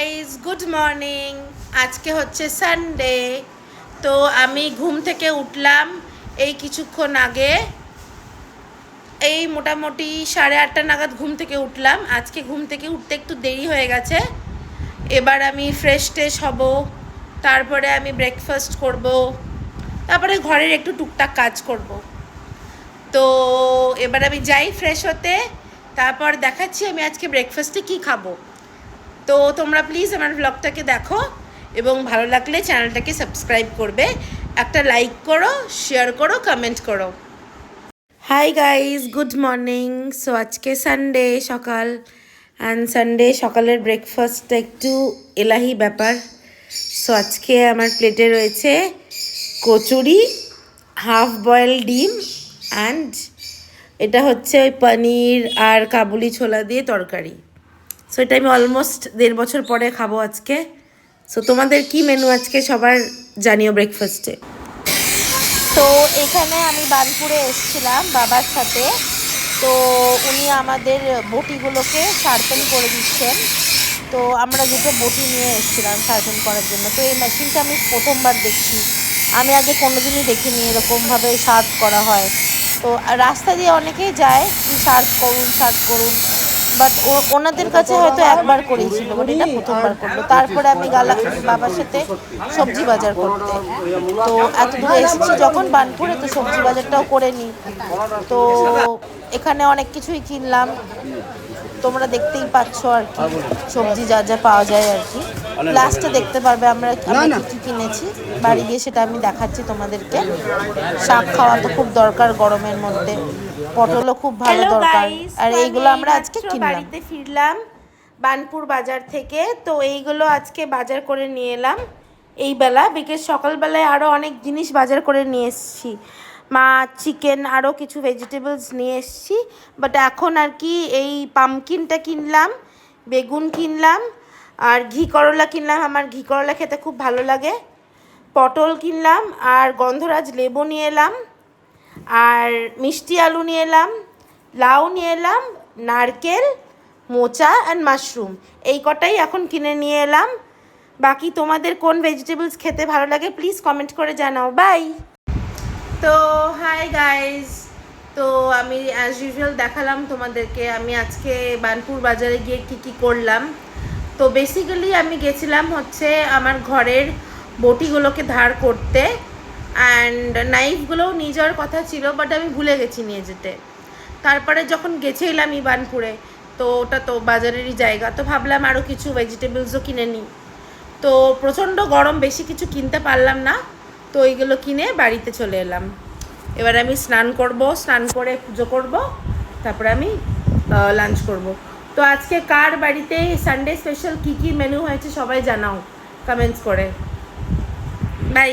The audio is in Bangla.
Guys, good morning. আজকে হচ্ছে সানডে। তো আমি ঘুম থেকে উঠলাম এই কিছুক্ষণ আগে, এই মোটামুটি 8:30 নাগাদ ঘুম থেকে উঠলাম। আজকে ঘুম থেকে উঠতে একটু দেরি হয়ে গেছে। এবার আমি ফ্রেশ ট্রেশ হব, তারপরে আমি ব্রেকফাস্ট করব, তারপরে ঘরের একটু টুকটাক কাজ করব। তো এবার আমি যাই ফ্রেশ হতে, তারপর দেখাচ্ছি আমি আজকে ব্রেকফাস্টে কী খাবো। তো তোমরা প্লিজ আমার ব্লগটাকে দেখো এবং ভালো লাগলে চ্যানেলটাকে সাবস্ক্রাইব করবে, একটা লাইক করো, শেয়ার করো, কমেন্ট করো। Hi guys, good morning. So আজকে সানডে সকাল, অ্যান্ড সানডে সকালের ব্রেকফাস্টটা একটু এলাহি ব্যাপার। সো আজকে আমার প্লেটে রয়েছে কচুরি, হাফ বয়েল ডিম, অ্যান্ড এটা হচ্ছে ওই পনির আর কাবুলি ছোলা দিয়ে তরকারি। সো এটা আমি অলমোস্ট 1.5 বছর পরে খাবো আজকে। সো তোমাদের কি মেনু আজকে সবার জানিও ব্রেকফাস্টে। তো এখানে আমি বানপুরে এসেছিলাম বাবার সাথে। তো উনি আমাদের বটিগুলোকে শার্পেন করে দিচ্ছেন। তো আমরা দুটো বটি নিয়ে এসেছিলাম শার্পেন করার জন্য। তো এই মেশিনটা আমি প্রথমবার দেখছি, আমি আগে কোনোদিনই দেখিনি এরকমভাবে শার্প করা হয়। তো রাস্তা দিয়ে অনেকেই যায় কি শার্প করুন শার্প করুন, বাট ওনাদের কাছে হয়তো একবার করেছিল, বাট এটা প্রথমবার করলো। তারপরে আমি গেলাম বাবার সাথে সবজি বাজার করতে। তো এত দূরে এসেছি যখন বানপুরে, তো সবজি বাজারটাও করে নিই। তো এখানে অনেক কিছুই কিনলাম, তোমরা দেখতেই পাচ্ছ আর কি, সবজি যা যা পাওয়া যায় আর কি। লাস্টে দেখতে পারবে আমি কী কিনেছি। বাড়ি গিয়ে সেটা আমি দেখাচ্ছি তোমাদেরকে। শাক খাওয়া তো খুব দরকার গরমের মধ্যে, পটলও খুব ভালো দরকার। আর এইগুলো আমরা আজকে বাড়িতে ফিরলাম বানপুর বাজার থেকে। তো এইগুলো আজকে বাজার করে নিয়ে এলাম এই বেলা, বিকেল সকালবেলায় আরও অনেক জিনিস বাজার করে নিয়ে এসেছি, মাছ, চিকেন, আরও কিছু ভেজিটেবলস নিয়ে এসেছি। বাট এখন আর কি এই পামকিনটা কিনলাম, বেগুন কিনলাম, আর ঘি করলা কিনলাম, আমার ঘি করলা খেতে খুব ভালো লাগে। পটল কিনলাম, আর গন্ধরাজ লেবু নিয়ে এলাম, আর মিষ্টি আলু নিয়ে এলাম, লাউ নিয়ে এলাম, নারকেল, মোচা অ্যান্ড মাশরুম, এই কটাই এখন কিনে নিয়ে এলাম। বাকি তোমাদের কোন ভেজিটেবলস খেতে ভালো লাগে প্লিজ কমেন্ট করে জানাও। বাই। তো হাই গাইজ, তো আমি অ্যাজ ইউজুয়াল দেখালাম তোমাদেরকে আমি আজকে বানপুর বাজারে গিয়ে কী করলাম। তো বেসিক্যালি আমি গেছিলাম হচ্ছে আমার ঘরের বটিগুলোকে ধার করতে, অ্যান্ড নাইফগুলোও নিয়ে যাওয়ার কথা ছিল, বাট আমি ভুলে গেছি নিয়ে যেতে। তারপরে যখন গেছিলাম বানপুরে, তো ওটা তো বাজারেরই জায়গা, তো ভাবলাম আরও কিছু ভেজিটেবলসও কিনে নিই। তো প্রচণ্ড গরম, বেশি কিছু কিনতে পারলাম না, তো এইগুলো কিনে বাড়িতে চলে এলাম। এবার আমি স্নান করব, স্নান করে পুজো করব, তারপরে আমি লাঞ্চ করব। তো আজকে কার বাড়িতে সানডে স্পেশাল কী কী মেনু হয়েছে সবাই জানাও কমেন্টস করে। বাই।